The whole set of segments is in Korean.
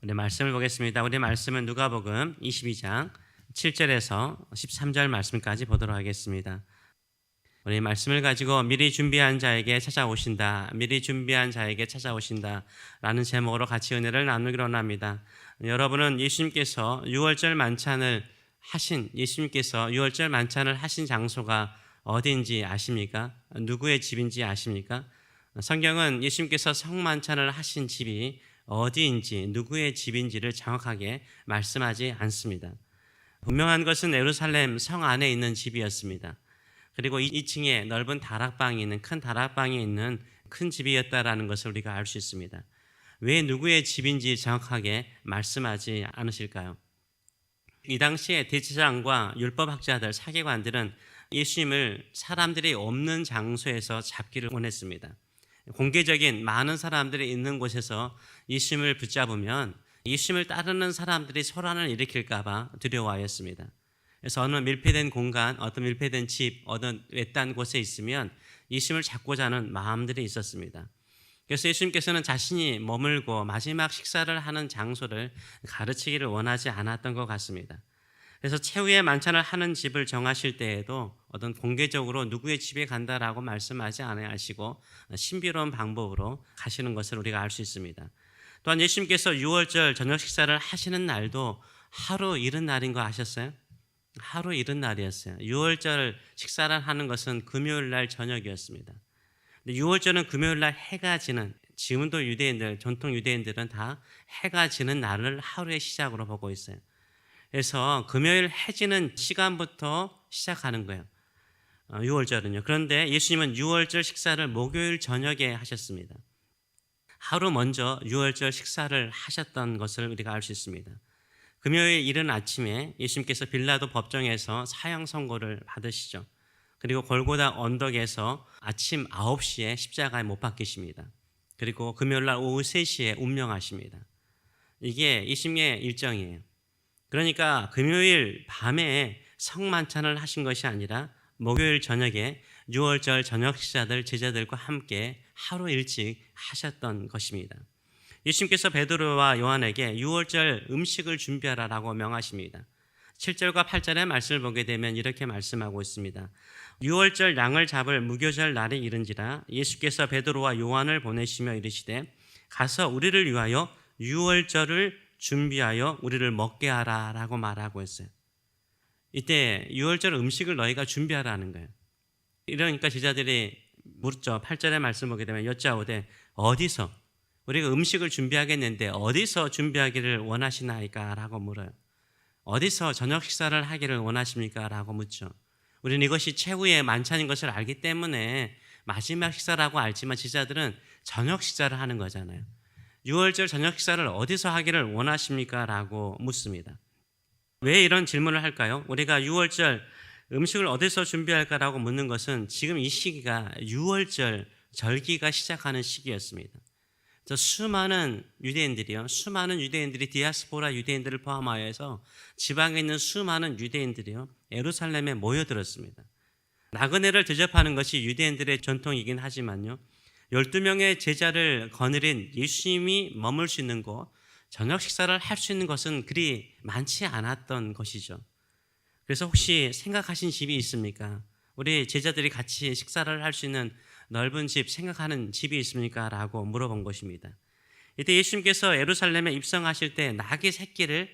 우리 말씀을 보겠습니다. 우리 말씀은 누가복음 22장 7절에서 13절 말씀까지 보도록 하겠습니다. 우리 말씀을 가지고 미리 준비한 자에게 찾아오신다. 미리 준비한 자에게 찾아오신다. 라는 제목으로 같이 은혜를 나누기로 합니다. 여러분은 예수님께서 6월절 만찬을 하신 장소가 어디인지 아십니까? 누구의 집인지 아십니까? 성경은 예수님께서 성만찬을 하신 집이 어디인지 누구의 집인지를 정확하게 말씀하지 않습니다. 분명한 것은 예루살렘 성 안에 있는 집이었습니다. 그리고 2층에 넓은 다락방이 있는 큰 다락방이 있는 큰 집이었다라는 것을 우리가 알 수 있습니다. 왜 누구의 집인지 정확하게 말씀하지 않으실까요? 이 당시에 대제사장과 율법학자들, 사기관들은 예수님을 사람들이 없는 장소에서 잡기를 원했습니다. 공개적인 많은 사람들이 있는 곳에서 예수님을 붙잡으면 예수님을 따르는 사람들이 소란을 일으킬까 봐 두려워하였습니다. 그래서 어느 밀폐된 공간, 어떤 밀폐된 집, 어떤 외딴 곳에 있으면 예수님을 잡고자 하는 마음들이 있었습니다. 그래서 예수님께서는 자신이 머물고 마지막 식사를 하는 장소를 가르치기를 원하지 않았던 것 같습니다. 그래서 최후의 만찬을 하는 집을 정하실 때에도 어떤 공개적으로 누구의 집에 간다라고 말씀하지 않으시고 신비로운 방법으로 가시는 것을 우리가 알 수 있습니다. 또한 예수님께서 6월절 저녁 식사를 하시는 날도 하루 이른 날인 거 아셨어요? 하루 이른 날이었어요. 6월절 식사를 하는 것은 금요일 날 저녁이었습니다. 6월절은 금요일 날 해가 지는, 지금도 유대인들, 전통 유대인들은 다 해가 지는 날을 하루의 시작으로 보고 있어요. 그래서 금요일 해 지는 시간부터 시작하는 거예요. 6월절은요. 그런데 예수님은 6월절 식사를 목요일 저녁에 하셨습니다. 하루 먼저 6월절 식사를 하셨던 것을 우리가 알 수 있습니다. 금요일 이른 아침에 예수님께서 빌라도 법정에서 사형 선고를 받으시죠. 그리고 골고다 언덕에서 아침 9시에 십자가에 못 박히십니다. 그리고 금요일 날 오후 3시에 운명하십니다. 이게 예수님의 일정이에요. 그러니까 금요일 밤에 성만찬을 하신 것이 아니라 목요일 저녁에 6월절 저녁 식사들 제자들과 함께 하루 일찍 하셨던 것입니다. 예수님께서 베드로와 요한에게 6월절 음식을 준비하라라고 명하십니다. 7절과 8절의 말씀을 보게 되면 이렇게 말씀하고 있습니다. 6월절 양을 잡을 무교절 날이 이른지라 예수께서 베드로와 요한을 보내시며 이르시되 가서 우리를 위하여 6월절을 준비하여 우리를 먹게 하라라고 말하고 있어요. 이때 6월절 음식을 너희가 준비하라는 거예요. 이러니까 제자들이 묻죠. 8절의 말씀 보게 되면 여짜오되 어디서 우리가 음식을 준비하겠는데 어디서 준비하기를 원하시나이까? 라고 물어요. 어디서 저녁 식사를 하기를 원하십니까? 라고 묻죠. 우리는 이것이 최후의 만찬인 것을 알기 때문에 마지막 식사라고 알지만 제자들은 저녁 식사를 하는 거잖아요. 6월절 저녁 식사를 어디서 하기를 원하십니까? 라고 묻습니다. 왜 이런 질문을 할까요? 우리가 6월절 음식을 어디서 준비할까라고 묻는 것은 지금 이 시기가 6월절 절기가 시작하는 시기였습니다. 수많은 유대인들이 디아스포라 유대인들을 포함하여서 지방에 있는 수많은 유대인들이요 예루살렘에 모여들었습니다. 나그네를 대접하는 것이 유대인들의 전통이긴 하지만요 12명의 제자를 거느린 예수님이 머물 수 있는 곳, 저녁 식사를 할 수 있는 것은 그리 많지 않았던 것이죠. 그래서 혹시 생각하신 집이 있습니까? 우리 제자들이 같이 식사를 할 수 있는 넓은 집, 생각하는 집이 있습니까? 라고 물어본 것입니다. 이때 예수님께서 예루살렘에 입성하실 때 나귀 새끼를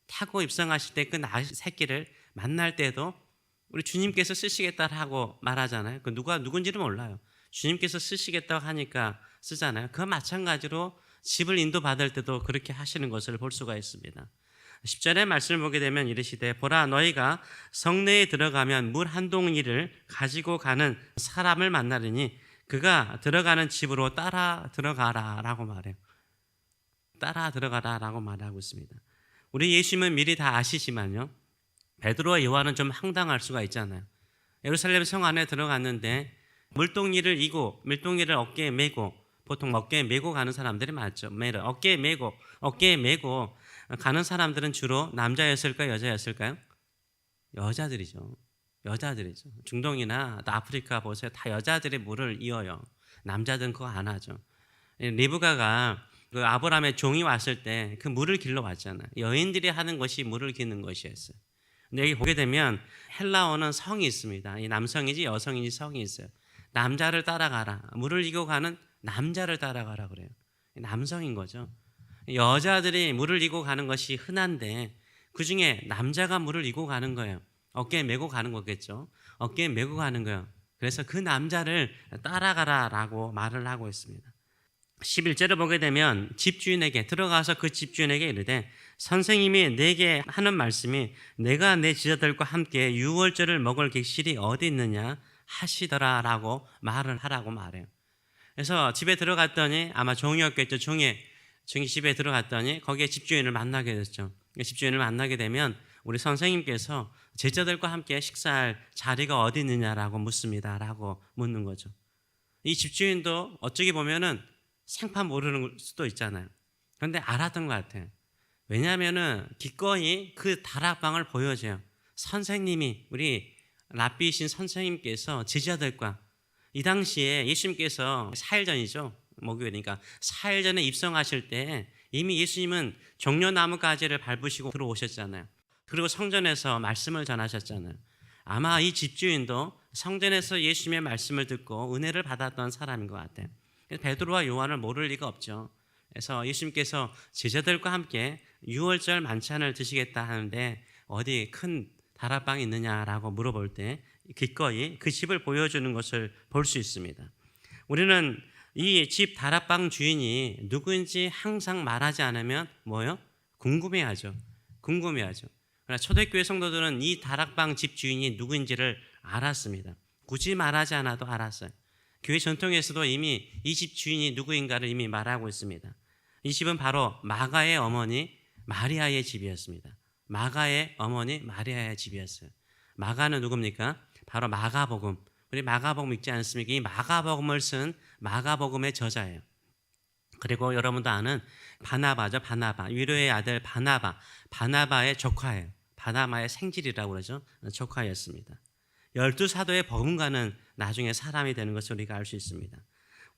타고 입성하실 때 그 나귀 새끼를 만날 때도 우리 주님께서 쓰시겠다라고 말하잖아요. 그 누군지는 몰라요. 주님께서 쓰시겠다고 하니까 쓰잖아요. 그와 마찬가지로 집을 인도받을 때도 그렇게 하시는 것을 볼 수가 있습니다. 10절의 말씀을 보게 되면 이르시되 보라 너희가 성내에 들어가면 물 한 동이를 가지고 가는 사람을 만나리니 그가 들어가는 집으로 따라 들어가라 라고 말해요. 따라 들어가라 라고 말하고 있습니다. 우리 예수님은 미리 다 아시지만요 베드로와 요한은 좀 황당할 수가 있잖아요. 예루살렘 성 안에 들어갔는데 물동이를 이고 밀동이를 어깨에 메고 보통 어깨에 메고 가는 사람들이 많죠. 어깨에 메고 가는 사람들은 주로 남자였을까요? 여자였을까요? 여자들이죠. 중동이나 아프리카 보세요. 다 여자들이 물을 이어요. 남자들은 그거 안 하죠. 리브가가 그 아브라함의 종이 왔을 때 그 물을 길러 왔잖아요. 여인들이 하는 것이 물을 기는 것이었어요. 근데 여기 보게 되면 헬라어는 성이 있습니다. 이 남성인지 여성인지 성이 있어요. 남자를 따라가라. 물을 이고 가는 남자를 따라가라 그래요. 남성인 거죠. 여자들이 물을 이고 가는 것이 흔한데 그중에 남자가 물을 이고 가는 거예요. 어깨에 메고 가는 거겠죠. 어깨에 메고 가는 거예요. 그래서 그 남자를 따라가라라고 말을 하고 있습니다. 11절을 보게 되면 집주인에게 들어가서 그 집주인에게 이르되 선생님이 내게 하는 말씀이 내가 내 제자들과 함께 유월절을 먹을 객실이 어디 있느냐 하시더라라고 말을 하라고 말해요. 그래서 집에 들어갔더니 아마 종이었겠죠. 종이 집에 들어갔더니 거기에 집주인을 만나게 됐죠. 집주인을 만나게 되면 우리 선생님께서 제자들과 함께 식사할 자리가 어디 있느냐라고 묻습니다라고 묻는 거죠. 이 집주인도 어쩌게 보면은 생판 모르는 수도 있잖아요. 그런데 알았던 것 같아요. 왜냐하면은 기꺼이 그 다락방을 보여줘요. 선생님이 우리 랍비이신 선생님께서 제자들과 이 당시에 예수님께서 4일 전이죠. 목요일이니까 4일 전에 입성하실 때 이미 예수님은 종려나무 가지를 밟으시고 들어오셨잖아요. 그리고 성전에서 말씀을 전하셨잖아요. 아마 이 집주인도 성전에서 예수님의 말씀을 듣고 은혜를 받았던 사람인 것 같아요. 베드로와 요한을 모를 리가 없죠. 그래서 예수님께서 제자들과 함께 유월절 만찬을 드시겠다 하는데 어디 큰 다락방이 있느냐라고 물어볼 때 기꺼이 그 집을 보여주는 것을 볼 수 있습니다. 우리는 이 집 다락방 주인이 누구인지 항상 말하지 않으면 뭐요? 궁금해하죠. 그러나 초대교회 성도들은 이 다락방 집 주인이 누구인지를 알았습니다. 굳이 말하지 않아도 알았어요. 교회 전통에서도 이미 이 집 주인이 누구인가를 이미 말하고 있습니다. 이 집은 바로 마가의 어머니 마리아의 집이었습니다. 마가의 어머니 마리아의 집이었어요. 마가는 누굽니까? 바로 마가복음. 우리 마가복음 읽지 않습니까? 이 마가복음을 쓴 마가복음의 저자예요. 그리고 여러분도 아는 바나바죠. 바나바. 위로의 아들 바나바의 조카예요. 바나바의 생질이라고 그러죠. 조카였습니다. 12사도의 버금가는 나중에 사람이 되는 것을 우리가 알 수 있습니다.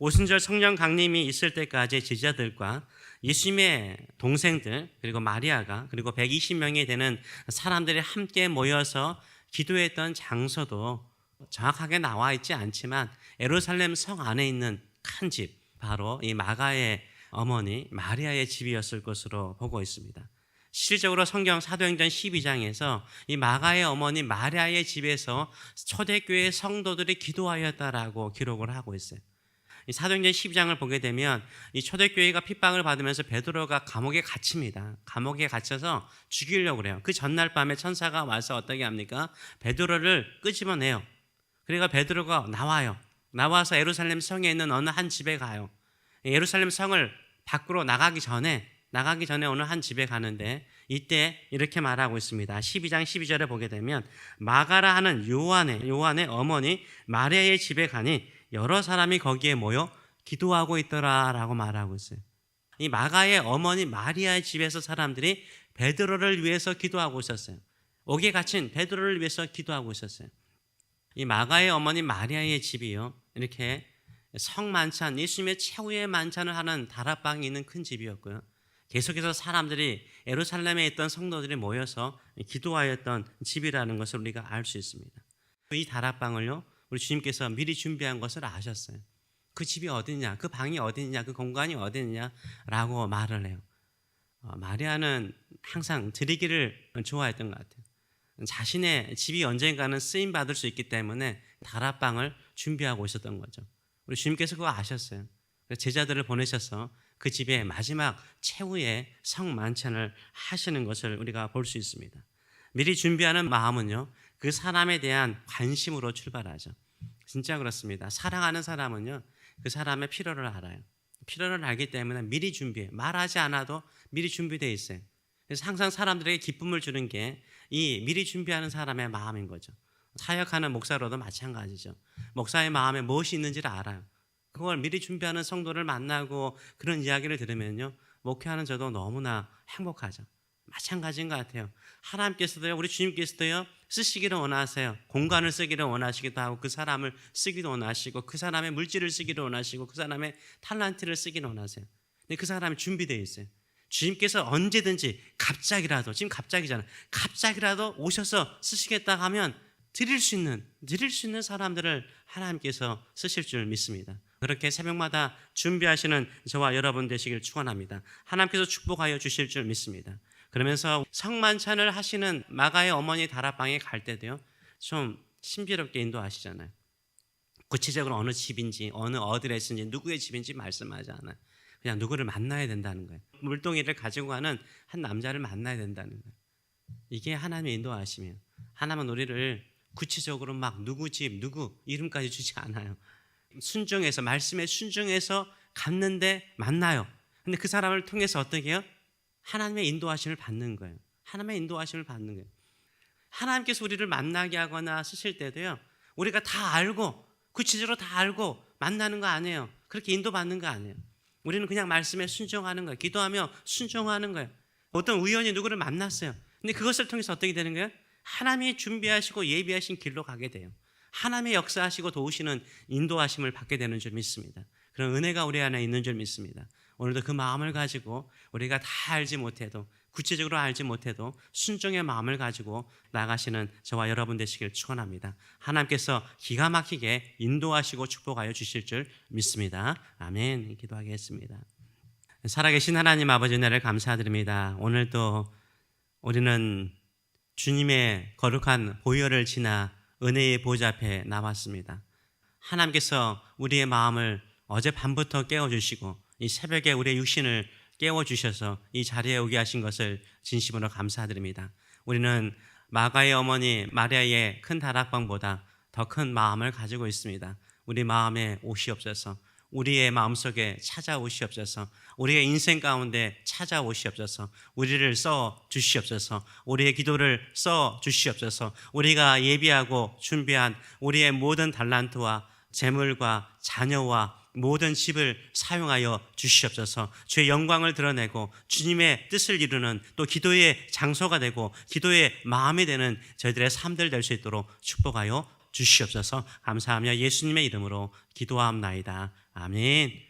오순절 성령 강림이 있을 때까지 제자들과 예수님의 동생들 그리고 마리아가 그리고 120명이 되는 사람들이 함께 모여서 기도했던 장소도 정확하게 나와 있지 않지만 예루살렘 성 안에 있는 큰 집, 바로 이 마가의 어머니 마리아의 집이었을 것으로 보고 있습니다. 실질적으로 성경 사도행전 12장에서 이 마가의 어머니 마리아의 집에서 초대교회 성도들이 기도하였다라고 기록을 하고 있어요. 이 사도행전 12장을 보게 되면 이 초대교회가 핍박을 받으면서 베드로가 감옥에 갇힙니다. 감옥에 갇혀서 죽이려고 그래요. 그 전날 밤에 천사가 와서 어떻게 합니까? 베드로를 끄집어내요. 그러니까 베드로가 나와서 예루살렘 성에 있는 어느 한 집에 가요. 예루살렘 성을 밖으로 나가기 전에 어느 한 집에 가는데 이때 이렇게 말하고 있습니다. 12장 12절에 보게 되면 마가라 하는 요한의 어머니 마리아의 집에 가니 여러 사람이 거기에 모여 기도하고 있더라라고 말하고 있어요. 이 마가의 어머니 마리아의 집에서 사람들이 베드로를 위해서 기도하고 있었어요. 옥에 갇힌 베드로를 위해서 기도하고 있었어요. 이 마가의 어머니 마리아의 집이요, 이렇게 성만찬, 예수님의 최후의 만찬을 하는 다락방이 있는 큰 집이었고요. 계속해서 사람들이 예루살렘에 있던 성도들이 모여서 기도하였던 집이라는 것을 우리가 알 수 있습니다. 이 다락방을요, 우리 주님께서 미리 준비한 것을 아셨어요. 그 집이 어디냐, 그 방이 어디냐, 그 공간이 어디냐라고 말을 해요. 마리아는 항상 드리기를 좋아했던 것 같아요. 자신의 집이 언젠가는 쓰임 받을 수 있기 때문에 다락방을 준비하고 있었던 거죠. 우리 주님께서 그거 아셨어요. 그래서 제자들을 보내셔서 그 집에 마지막 최후의 성만찬을 하시는 것을 우리가 볼 수 있습니다. 미리 준비하는 마음은요, 그 사람에 대한 관심으로 출발하죠. 진짜 그렇습니다. 사랑하는 사람은요, 그 사람의 필요를 알아요. 필요를 알기 때문에 미리 준비해. 말하지 않아도 미리 준비되어 있어요. 그래서 항상 사람들에게 기쁨을 주는 게 이 미리 준비하는 사람의 마음인 거죠. 사역하는 목사로도 마찬가지죠. 목사의 마음에 무엇이 있는지를 알아요. 그걸 미리 준비하는 성도를 만나고 그런 이야기를 들으면요, 목회하는 저도 너무나 행복하죠. 마찬가지인 것 같아요. 하나님께서도요, 우리 주님께서도요, 쓰시기를 원하세요. 공간을 쓰기를 원하시기도 하고, 그 사람을 쓰기도 원하시고, 그 사람의 물질을 쓰기를 원하시고, 그 사람의 탤런트를 쓰기를 원하세요. 근데 그 사람이 준비되어 있어요. 주님께서 언제든지 갑자기라도, 지금 갑자기잖아요. 갑자기라도 오셔서 쓰시겠다 하면 드릴 수 있는 사람들을 하나님께서 쓰실 줄 믿습니다. 그렇게 새벽마다 준비하시는 저와 여러분 되시길 축원합니다. 하나님께서 축복하여 주실 줄 믿습니다. 그러면서 성만찬을 하시는 마가의 어머니 다락방에 갈 때도요, 좀 신비롭게 인도하시잖아요. 구체적으로 어느 집인지, 어느 어드레스인지, 누구의 집인지 말씀하지 않아요. 그냥 누구를 만나야 된다는 거예요. 물동이를 가지고 가는 한 남자를 만나야 된다는 거예요. 이게 하나님의 인도하심이에요. 하나님은 우리를 구체적으로 막 누구 집, 누구 이름까지 주지 않아요. 순종해서, 말씀에 순종해서 갔는데 만나요. 근데 그 사람을 통해서 어떻게 해요? 하나님의 인도하심을 받는 거예요. 하나님의 인도하심을 받는 거예요. 하나님께서 우리를 만나게 하거나 쓰실 때도요, 우리가 다 알고 구체적으로 다 알고 만나는 거 아니에요. 그렇게 인도받는 거 아니에요. 우리는 그냥 말씀에 순종하는 거예요. 기도하며 순종하는 거예요. 어떤 우연히 누구를 만났어요. 근데 그것을 통해서 어떻게 되는 거예요? 하나님이 준비하시고 예비하신 길로 가게 돼요. 하나님의 역사하시고 도우시는 인도하심을 받게 되는 줄 믿습니다. 그런 은혜가 우리 안에 있는 줄 믿습니다. 오늘도 그 마음을 가지고 우리가 다 알지 못해도, 구체적으로 알지 못해도 순종의 마음을 가지고 나가시는 저와 여러분 되시길 축원합니다. 하나님께서 기가 막히게 인도하시고 축복하여 주실 줄 믿습니다. 아멘. 기도하겠습니다. 살아계신 하나님 아버지 은혜를 감사드립니다. 오늘도 우리는 주님의 거룩한 보혈을 지나 은혜의 보좌 앞에 나왔습니다. 하나님께서 우리의 마음을 어젯밤부터 깨워주시고 이 새벽에 우리의 육신을 깨워주셔서 이 자리에 오게 하신 것을 진심으로 감사드립니다. 우리는 마가의 어머니 마리아의 큰 다락방보다 더 큰 마음을 가지고 있습니다. 우리 마음에 오시옵소서. 우리의 마음속에 찾아오시옵소서. 우리의 인생 가운데 찾아오시옵소서. 우리를 써 주시옵소서. 우리의 기도를 써 주시옵소서. 우리가 예비하고 준비한 우리의 모든 달란트와 재물과 자녀와 모든 집을 사용하여 주시옵소서. 주의 영광을 드러내고 주님의 뜻을 이루는, 또 기도의 장소가 되고 기도의 마음이 되는 저희들의 삶들 될 수 있도록 축복하여 주시옵소서. 감사하며 예수님의 이름으로 기도하옵나이다. 아멘.